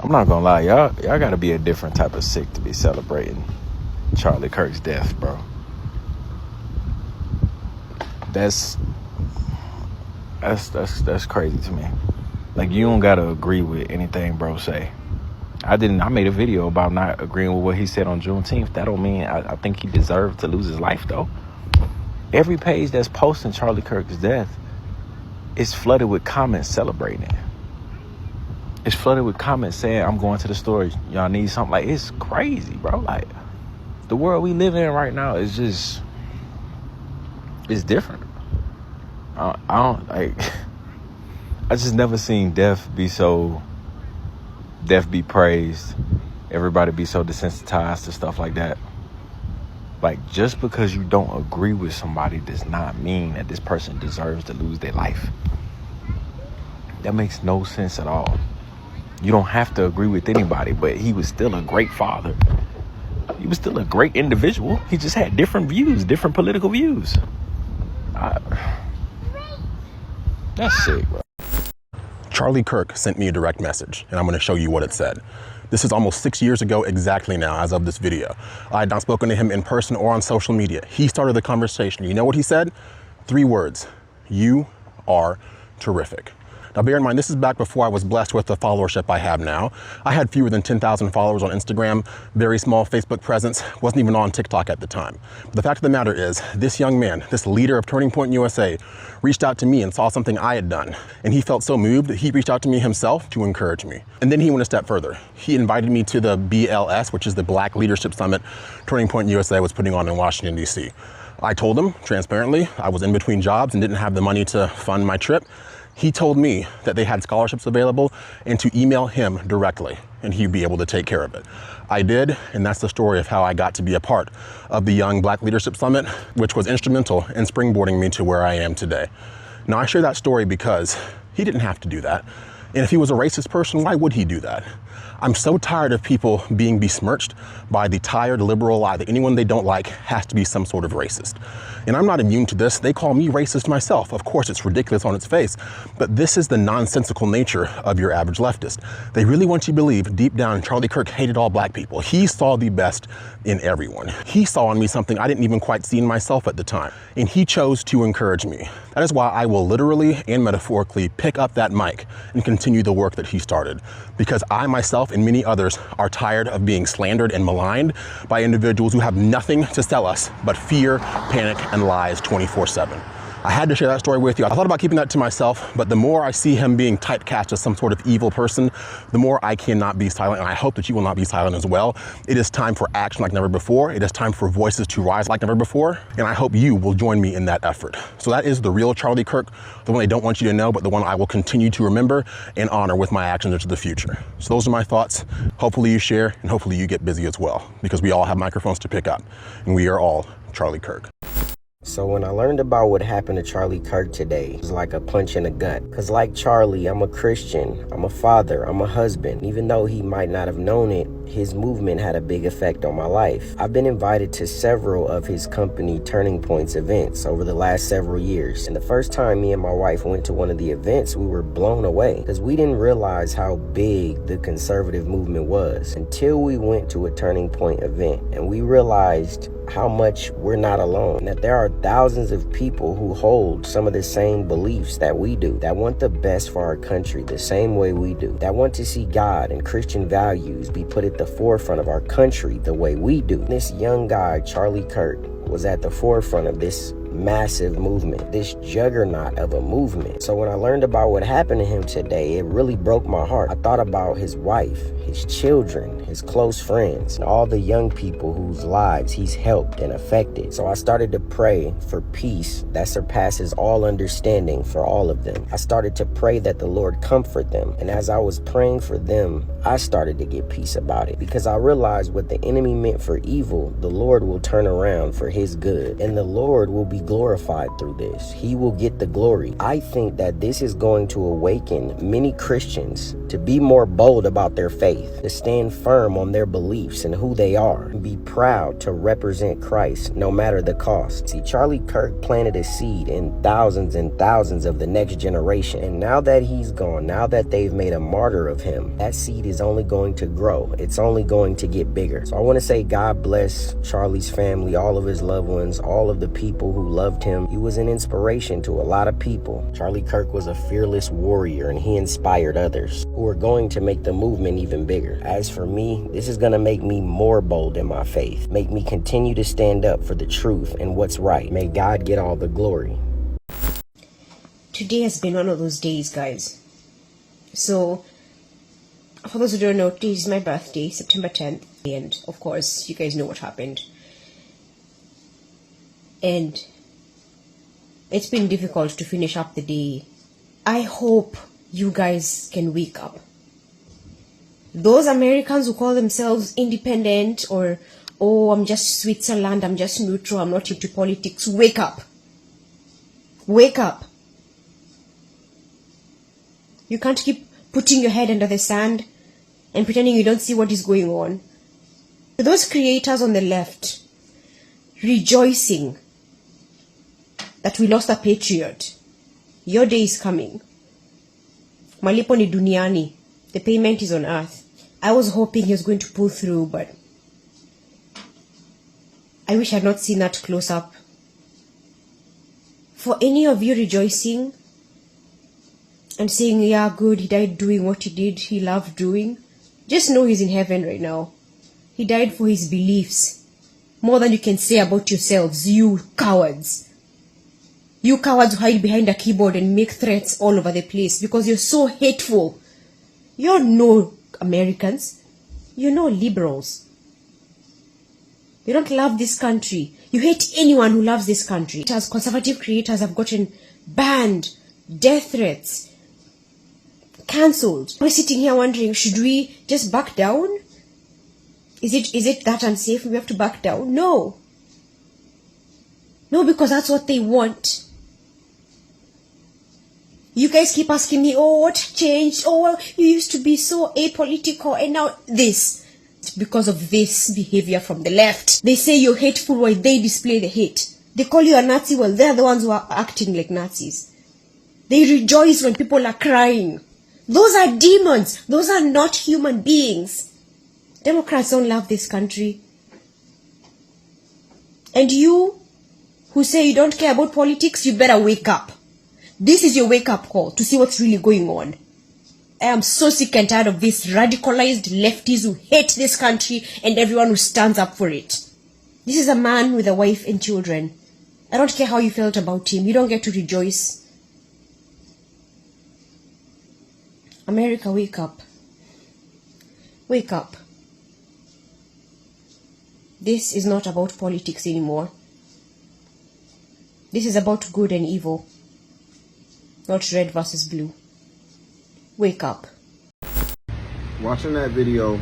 I'm not gonna lie, y'all gotta be a different type of sick to be celebrating Charlie Kirk's death, bro. That's crazy to me. Like, you don't gotta agree with anything bro say. I made a video about not agreeing with what he said on Juneteenth. That don't mean I think he deserved to lose his life, though. Every page that's posting Charlie Kirk's death is flooded with comments celebrating it. It's flooded with comments saying, I'm going to the store, y'all need something. Like, it's crazy, bro. Like, the world we live in right now is just, it's different. I just never seen death be praised, everybody be so desensitized to stuff like that. Like, just because you don't agree with somebody does not mean that this person deserves to lose their life. That makes no sense at all. You don't have to agree with anybody, but he was still a great father. He was still a great individual. He just had different views, different political views. That's sick, bro. Charlie Kirk sent me a direct message, and I'm going to show you what it said. This is almost 6 years ago exactly now, as of this video. I had not spoken to him in person or on social media. He started the conversation. You know what he said? 3 words. You are terrific. Now, bear in mind, this is back before I was blessed with the followership I have now. I had fewer than 10,000 followers on Instagram, very small Facebook presence, wasn't even on TikTok at the time. But the fact of the matter is, this young man, this leader of Turning Point USA, reached out to me and saw something I had done. And he felt so moved that he reached out to me himself to encourage me. And then he went a step further. He invited me to the BLS, which is the Black Leadership Summit Turning Point USA was putting on in Washington, D.C. I told him, transparently, I was in between jobs and didn't have the money to fund my trip. He told me that they had scholarships available and to email him directly and he'd be able to take care of it. I did, and that's the story of how I got to be a part of the Young Black Leadership Summit, which was instrumental in springboarding me to where I am today. Now, I share that story because he didn't have to do that. And if he was a racist person, why would he do that? I'm so tired of people being besmirched by the tired liberal lie that anyone they don't like has to be some sort of racist. And I'm not immune to this. They call me racist myself. Of course, it's ridiculous on its face, but this is the nonsensical nature of your average leftist. They really want you to believe deep down Charlie Kirk hated all black people. He saw the best in everyone. He saw in me something I didn't even quite see in myself at the time, and he chose to encourage me. That is why I will literally and metaphorically pick up that mic and continue the work that he started, because I myself and many others are tired of being slandered and maligned by individuals who have nothing to sell us but fear, panic, and lies 24/7. I had to share that story with you. I thought about keeping that to myself, but the more I see him being typecast as some sort of evil person, the more I cannot be silent, and I hope that you will not be silent as well. It is time for action like never before. It is time for voices to rise like never before, and I hope you will join me in that effort. So that is the real Charlie Kirk, the one they don't want you to know, but the one I will continue to remember and honor with my actions into the future. So those are my thoughts. Hopefully you share, and hopefully you get busy as well, because we all have microphones to pick up, and we are all Charlie Kirk. So when I learned about what happened to Charlie Kirk today, it was like a punch in the gut. Because like Charlie, I'm a Christian, I'm a father, I'm a husband. Even though he might not have known it, his movement had a big effect on my life. I've been invited to several of his company Turning Points events over the last several years. And the first time me and my wife went to one of the events, we were blown away because we didn't realize how big the conservative movement was until we went to a Turning Point event. And we realized how much we're not alone, and that there are thousands of people who hold some of the same beliefs that we do, that want the best for our country the same way we do, that want to see God and Christian values be put at the forefront of our country the way we do. This young guy, Charlie Kirk, was at the forefront of this massive movement, this juggernaut of a movement. So when I learned about what happened to him today, it really broke my heart. I thought about his wife, his children, his close friends, and all the young people whose lives he's helped and affected. So I started to pray for peace that surpasses all understanding for all of them. I started to pray that the Lord comfort them. And as I was praying for them, I started to get peace about it, because I realized what the enemy meant for evil, the Lord will turn around for his good. And the Lord will be glorified through this. He will get the glory. I think that this is going to awaken many Christians to be more bold about their faith, to stand firm on their beliefs and who they are, and be proud to represent Christ no matter the cost. See, Charlie Kirk planted a seed in thousands and thousands of the next generation, and now that he's gone, now that they've made a martyr of him, that seed is only going to grow. It's only going to get bigger. So I want to say God bless Charlie's family, all of his loved ones, all of the people who loved him. He was an inspiration to a lot of people. Charlie Kirk was a fearless warrior, and he inspired others who are going to make the movement even bigger. As for me, this is going to make me more bold in my faith, make me continue to stand up for the truth and what's right. May God get all the glory. Today has been one of those days, guys. So, for those who don't know, today is my birthday, September 10th. And, of course, you guys know what happened. And it's been difficult to finish up the day. I hope you guys can wake up. Those Americans who call themselves independent or, oh, I'm just Switzerland, I'm just neutral, I'm not into politics, wake up. Wake up. You can't keep putting your head under the sand and pretending you don't see what is going on. Those creators on the left rejoicing that we lost a patriot. Your day is coming. Malipo ni duniani. The payment is on earth. I was hoping he was going to pull through, but I wish I had not seen that close up. For any of you rejoicing and saying, yeah, good, he died doing what he did, he loved doing, just know he's in heaven right now. He died for his beliefs. More than you can say about yourselves, you cowards. You cowards who hide behind a keyboard and make threats all over the place because you're so hateful. You're no Americans. You're no liberals. You don't love this country. You hate anyone who loves this country. As conservative creators have gotten banned, death threats, cancelled. We're sitting here wondering, should we just back down? Is it that unsafe? We have to back down? No. No, because that's what they want. You guys keep asking me, oh, what changed? Oh, well, you used to be so apolitical and now this. It's because of this behavior from the left. They say you're hateful while they display the hate. They call you a Nazi, well, they're the ones who are acting like Nazis. They rejoice when people are crying. Those are demons. Those are not human beings. Democrats don't love this country. And you, who say you don't care about politics, you better wake up. This is your wake-up call to see what's really going on. I am so sick and tired of these radicalized lefties who hate this country and everyone who stands up for it. This is a man with a wife and children. I don't care how you felt about him. You don't get to rejoice. America, wake up. Wake up. This is not about politics anymore. This is about good and evil. Not red versus blue. Wake up. Watching that video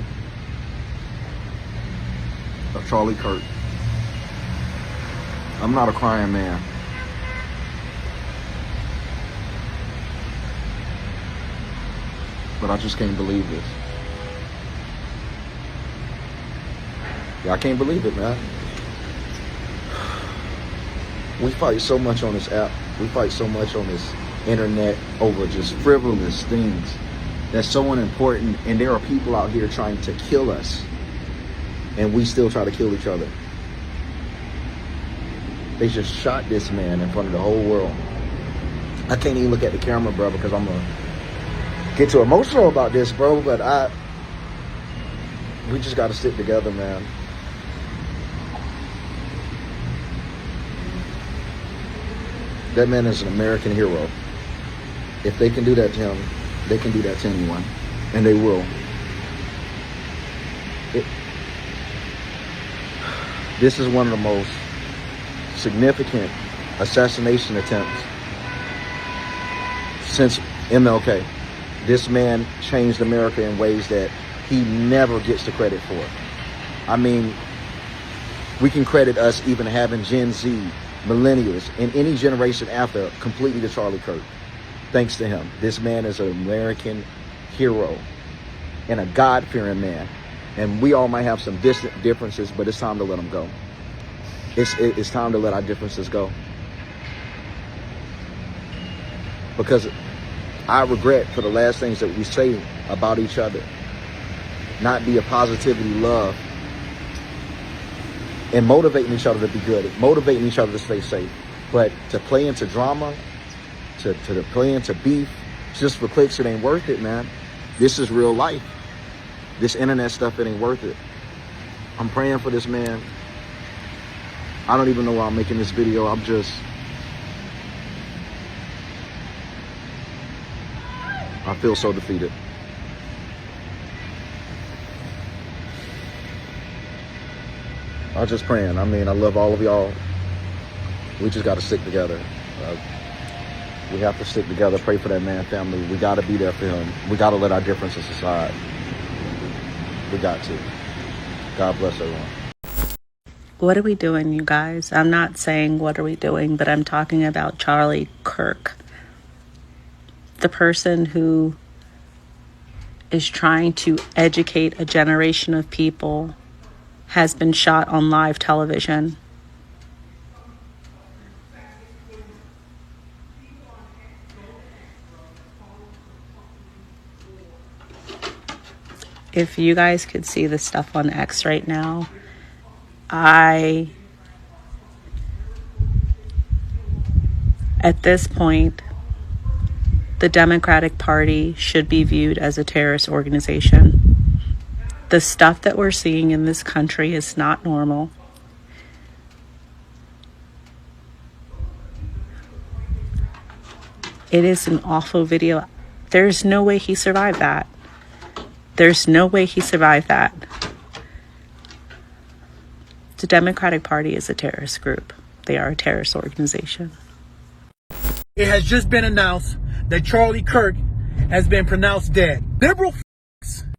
of Charlie Kirk, I'm not a crying man. But I just can't believe this. Yeah, I can't believe it, man. We fight so much on this app. We fight so much on this internet over just frivolous things that's so unimportant, and there are people out here trying to kill us and we still try to kill each other. They just shot this man in front of the whole world. I can't even look at the camera, bro, because I'm gonna get too emotional about this, bro, but we just gotta stick together, man. That man is an American hero. If they can do that to him, they can do that to anyone. And they will. This is one of the most significant assassination attempts since MLK. This man changed America in ways that he never gets the credit for. I mean, we can credit us even having Gen Z millennials, and any generation after completely to Charlie Kirk. Thanks to him. This man is an American hero and a God-fearing man. And we all might have some distant differences, but it's time to let them go. It's time to let our differences go. Because I regret for the last things that we say about each other. Not be a positivity, love, and motivating each other to be good, motivating each other to stay safe. But to play into drama, to play into beef, just for clicks, it ain't worth it, man. This is real life. This internet stuff, it ain't worth it. I'm praying for this man. I don't even know why I'm making this video. I feel so defeated. I'm just praying. I mean, I love all of y'all. We just got to stick together. We have to stick together, pray for that man family. We got to be there for him. We got to let our differences aside. We got to. God bless everyone. What are we doing, you guys? I'm not saying what are we doing, but I'm talking about Charlie Kirk. The person who is trying to educate a generation of people has been shot on live television. If you guys could see the stuff on X right now, at this point, the Democratic Party should be viewed as a terrorist organization. The stuff that we're seeing in this country is not normal. It is an awful video. There's no way he survived that. There's no way he survived that. The Democratic Party is a terrorist group. They are a terrorist organization. It has just been announced that Charlie Kirk has been pronounced dead. Liberal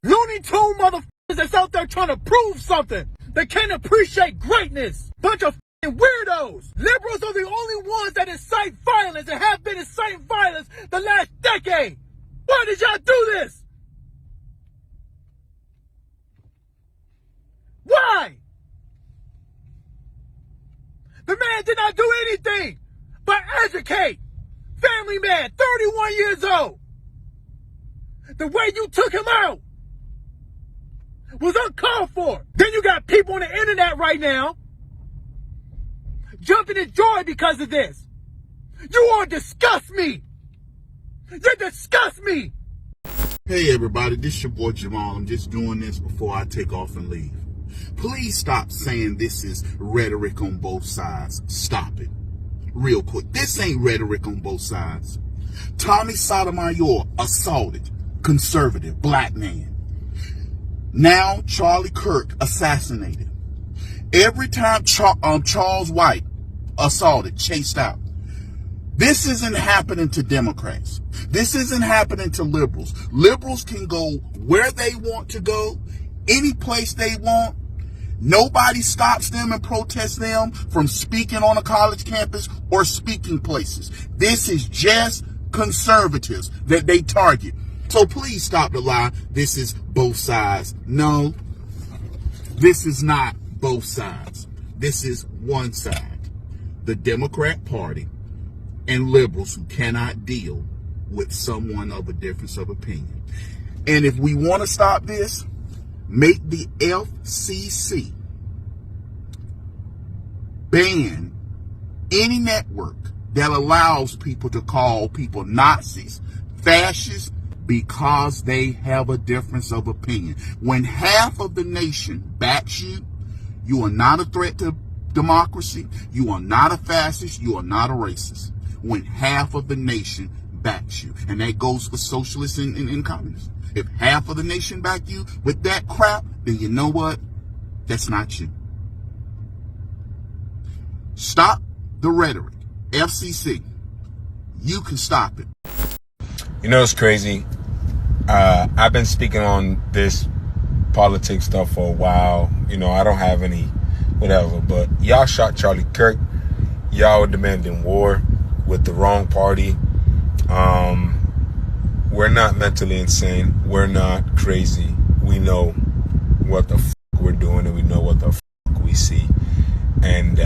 Looney Tune motherfuckers that's out there trying to prove something. They can't appreciate greatness. Bunch of weirdos. Liberals are the only ones that incite violence and have been inciting violence the last decade. Why did y'all do this? Why? The man did not do anything but educate. Family man, 31 years old. The way you took him out was uncalled for. Then you got people on the internet right now jumping in joy because of this. You all disgust me. You disgust me. Hey everybody, this your boy Jamal. I'm just doing this before I take off and leave. Please stop saying this is rhetoric on both sides. Stop it. Real quick. This ain't rhetoric on both sides. Tommy Sotomayor assaulted conservative black man. Now Charlie Kirk assassinated. Every time Charles White assaulted, chased out. This isn't happening to Democrats. This isn't happening to liberals. Liberals can go where they want to go, any place they want. Nobody stops them and protests them from speaking on a college campus or speaking places. This is just conservatives that they target. So please stop the lie. This is both sides. No, this is not both sides. This is one side. The Democrat Party and liberals who cannot deal with someone of a difference of opinion. And if we want to stop this, make the FCC ban any network that allows people to call people Nazis, fascists, because they have a difference of opinion. When half of the nation backs you, you are not a threat to democracy, you are not a fascist, you are not a racist. When half of the nation backs you. And that goes for socialists and communists. If half of the nation back you with that crap, then you know what? That's not you. Stop the rhetoric. FCC, you can stop it. You know, it's crazy. I've been speaking on this politics stuff for a while. You know, I don't have any whatever, but y'all shot Charlie Kirk. y'all are demanding war with the wrong party. We're not mentally insane. We're not crazy. We know what the fuck we're doing, and we know what the fuck we see. And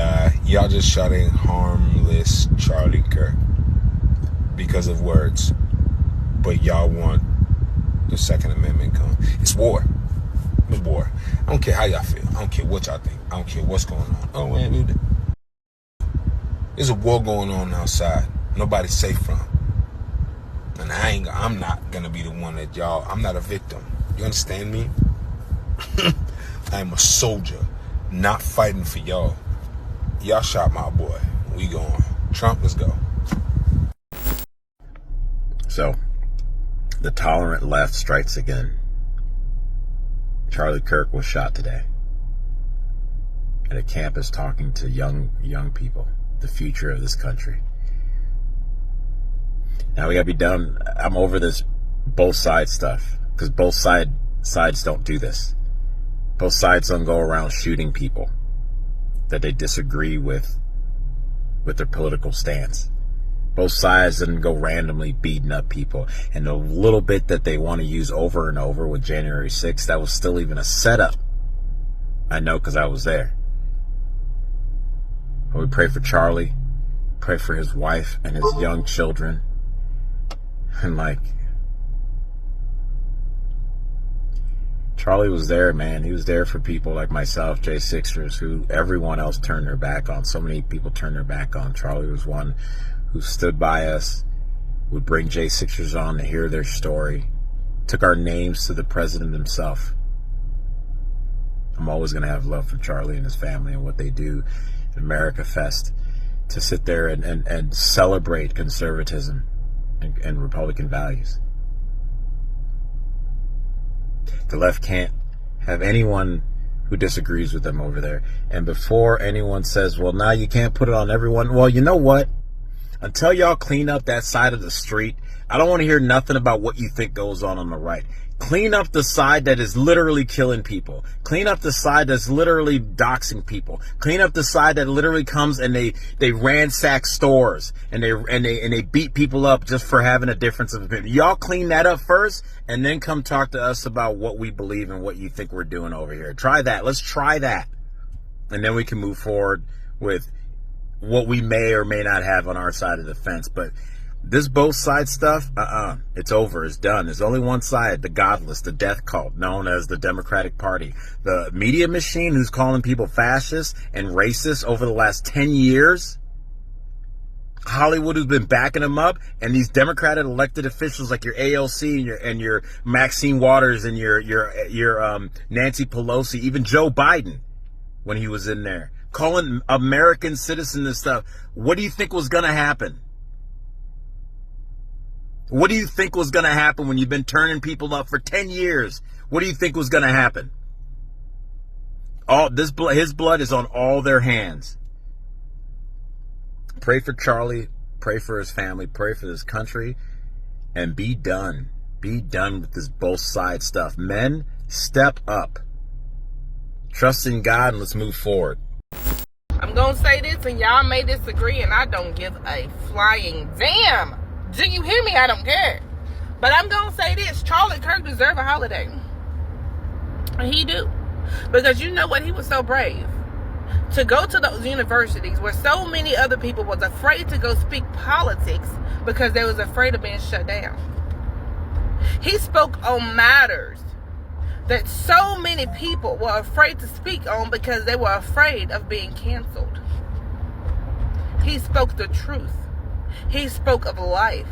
y'all just shouting harmless Charlie Kirk because of words. But y'all want the Second Amendment gone. It's war. It's war. I don't care how y'all feel. I don't care what y'all think. I don't care what's going on. Oh, man, there's a war going on outside. Nobody's safe from. And I'm not gonna be the one that y'all. I'm not a victim. You understand me? I am a soldier, not fighting for y'all. Y'all shot my boy. We going. Trump, let's go. So, the tolerant left strikes again. Charlie Kirk was shot today at a campus talking to young people, the future of this country. Now we gotta be done. I'm over this both sides stuff, because both sides don't do this. Both sides don't go around shooting people that they disagree with their political stance. Both sides didn't go randomly beating up people. And the little bit that they want to use over and over with January 6th, that was still even a setup. I know, because I was there. But we pray for Charlie, pray for his wife and his young children. And Charlie was there, man. He was there for people like myself, J6ers, who everyone else turned their back on. So many people turned their back on. Charlie was one who stood by us, would bring J6ers on to hear their story, took our names to the president himself. I'm always going to have love for Charlie and his family and what they do at America Fest, to sit there and celebrate conservatism and Republican values. The left can't have anyone who disagrees with them over there. And before anyone says, well, now you can't put it on everyone. Well, you know what? Until y'all clean up that side of the street, I don't want to hear nothing about what you think goes on the right. Clean up the side that is literally killing people. Clean up the side that's literally doxing people. Clean up the side that literally comes and they ransack stores and they beat people up just for having a difference of opinion. Y'all clean that up first, and then come talk to us about what we believe and what you think we're doing over here. Try that. Let's try that. And then we can move forward with what we may or may not have on our side of the fence. But this both sides stuff, it's over, it's done. There's only one side, the godless, the death cult, known as the Democratic Party. The media machine who's calling people fascists and racist over the last 10 years. Hollywood who's been backing them up, and these Democratic elected officials like your AOC and your Maxine Waters and your Nancy Pelosi, even Joe Biden when he was in there, calling American citizens and stuff. What do you think was going to happen? What do you think was going to happen when you've been turning people up for 10 years? What do you think was going to happen? His blood is on all their hands. Pray for Charlie, pray for his family, pray for this country, and be done. Be done with this both sides stuff. Men, step up. Trust in God, and let's move forward. I'm going to say this, and y'all may disagree, and I don't give a flying damn. Do you hear me? I don't care. But I'm going to say this. Charlie Kirk deserves a holiday. He do. Because you know what? He was so brave to go to those universities where so many other people was afraid to go speak politics because they was afraid of being shut down. He spoke on matters that so many people were afraid to speak on because they were afraid of being canceled. He spoke the truth. He spoke of life.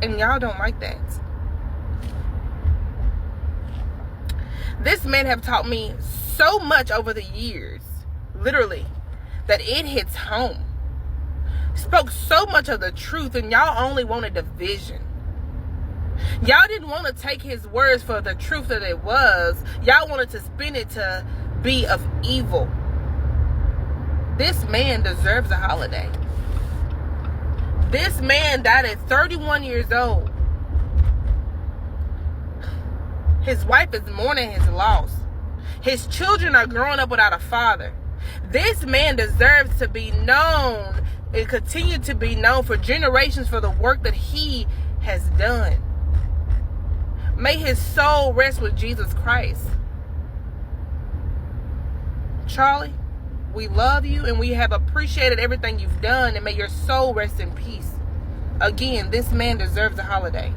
And y'all don't like that. This man have taught me so much over the years, literally, that it hits home. Spoke so much of the truth, and y'all only wanted division. Y'all didn't want to take his words for the truth that it was. Y'all wanted to spin it to be of evil. This man deserves a holiday. This man died at 31 years old. His wife is mourning his loss. His children are growing up without a father. This man deserves to be known and continue to be known for generations for the work that he has done. May his soul rest with Jesus Christ. Charlie, we love you and we have appreciated everything you've done, and may your soul rest in peace. Again, this man deserves a holiday.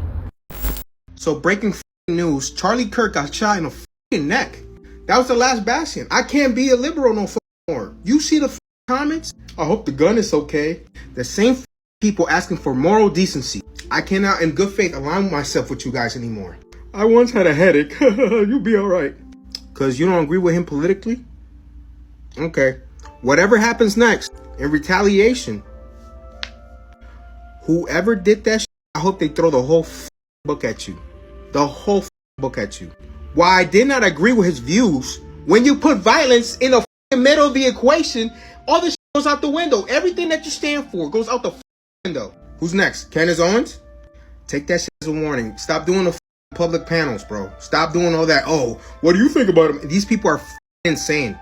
So breaking news, Charlie Kirk got shot in the neck. That was the last bastion. I can't be a liberal no more. You see the comments? I hope the gun is okay. The same people asking for moral decency. I cannot in good faith align myself with you guys anymore. I once had a headache. You'll be alright. Because you don't agree with him politically? Okay. Whatever happens next, in retaliation, whoever did that shit, I hope they throw the whole book at you. The whole book at you. Why I did not agree with his views, when you put violence in the middle of the equation, all this shit goes out the window. Everything that you stand for goes out the window. Who's next? Candace Owens? Take that shit as a warning. Stop doing the public panels, bro. Stop doing all that. Oh, what do you think about him? These people are insane.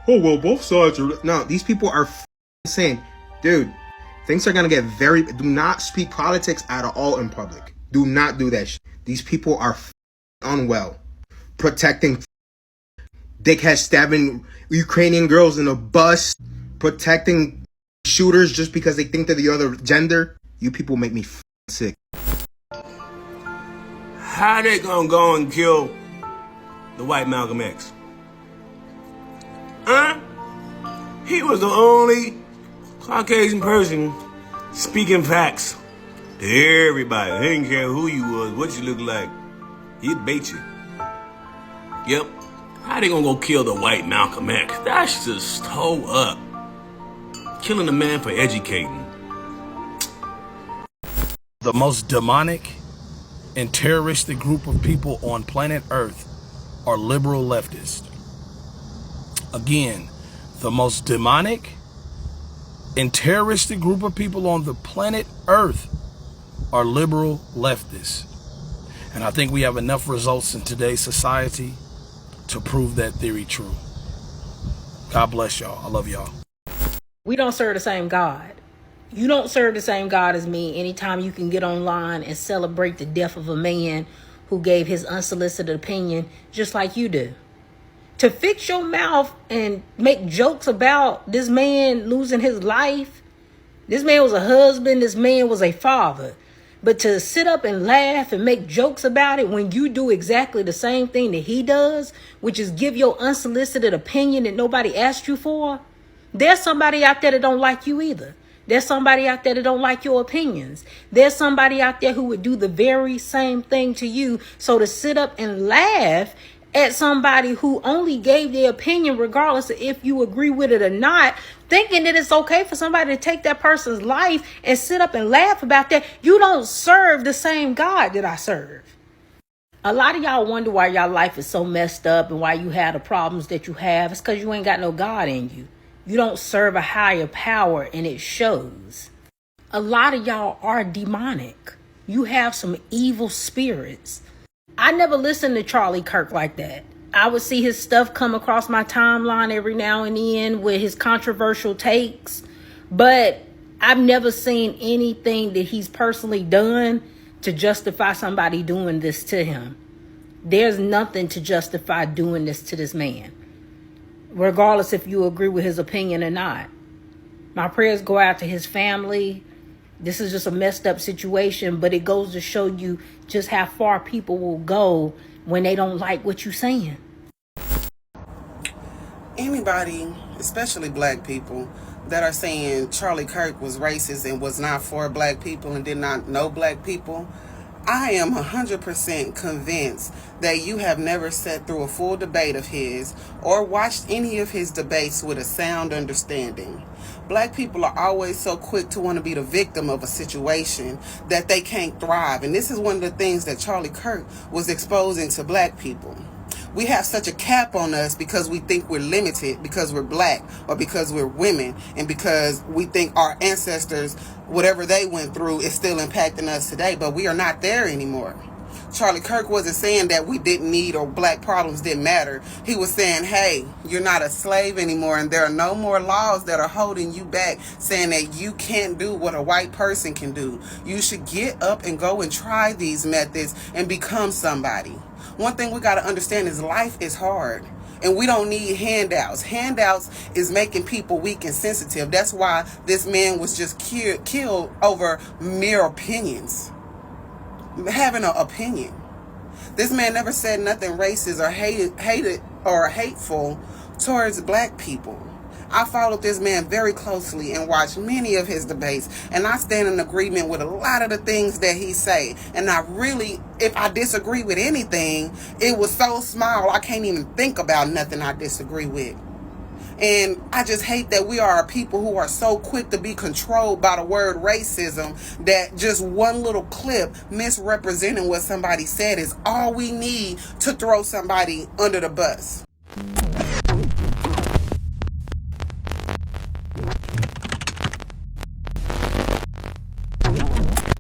Oh, well, both sides are... No, these people are insane. Dude, things are going to get very... Do not speak politics at all in public. Do not do that shit. These people are unwell. Protecting dickheads stabbing Ukrainian girls in a bus. Protecting shooters just because they think they're the other gender. You people make me sick. How they gonna go and kill the white Malcolm X? Huh? He was the only Caucasian person speaking facts to everybody. They didn't care who you was, what you look like. He'd bait you. Yep. How they gonna go kill the white Malcolm X? That's just toe up. Killing a man for educating. The most demonic and terroristic group of people on planet Earth are liberal leftists. Again, the most demonic and terroristic group of people on the planet Earth are liberal leftists. And I think we have enough results in today's society to prove that theory true. God bless y'all. I love y'all. We don't serve the same God. You don't serve the same God as me. Anytime you can get online and celebrate the death of a man who gave his unsolicited opinion just like you do. To fix your mouth and make jokes about this man losing his life. This man was a husband. This man was a father. But to sit up and laugh and make jokes about it when you do exactly the same thing that he does, which is give your unsolicited opinion that nobody asked you for. There's somebody out there that don't like you either. There's somebody out there that don't like your opinions. There's somebody out there who would do the very same thing to you. So to sit up and laugh at somebody who only gave their opinion, regardless of if you agree with it or not, thinking that it's okay for somebody to take that person's life and sit up and laugh about that, you don't serve the same God that I serve. A lot of y'all wonder why y'all life is so messed up and why you have the problems that you have. It's because you ain't got no God in you. You don't serve a higher power, and it shows. A lot of y'all are demonic. You have some evil spirits. I never listened to Charlie Kirk like that. I would see his stuff come across my timeline every now and then with his controversial takes, but I've never seen anything that he's personally done to justify somebody doing this to him. There's nothing to justify doing this to this man, regardless if you agree with his opinion or not. My prayers go out to his family. This is just a messed up situation, but it goes to show you just how far people will go when they don't like what you're saying. Anybody, especially black people, that are saying Charlie Kirk was racist and was not for black people and did not know black people, I am 100% convinced that you have never sat through a full debate of his or watched any of his debates with a sound understanding. Black people are always so quick to want to be the victim of a situation that they can't thrive. And this is one of the things that Charlie Kirk was exposing to black people. We have such a cap on us because we think we're limited because we're black or because we're women and because we think our ancestors, whatever they went through, is still impacting us today. But we are not there anymore. Charlie Kirk wasn't saying that we didn't need or black problems didn't matter. He was saying, hey, you're not a slave anymore, and there are no more laws that are holding you back, saying that you can't do what a white person can do. You should get up and go and try these methods and become somebody. One thing we got to understand is life is hard. And we don't need handouts. Handouts is making people weak and sensitive. That's why this man was just killed over mere opinions. Having an opinion. This man never said nothing racist or hated or hateful towards black people. I followed this man very closely and watched many of his debates, and I stand in agreement with a lot of the things that he say. And I really, if I disagree with anything, it was so small I can't even think about nothing I disagree with. And I just hate that we are people who are so quick to be controlled by the word racism that just one little clip misrepresenting what somebody said is all we need to throw somebody under the bus.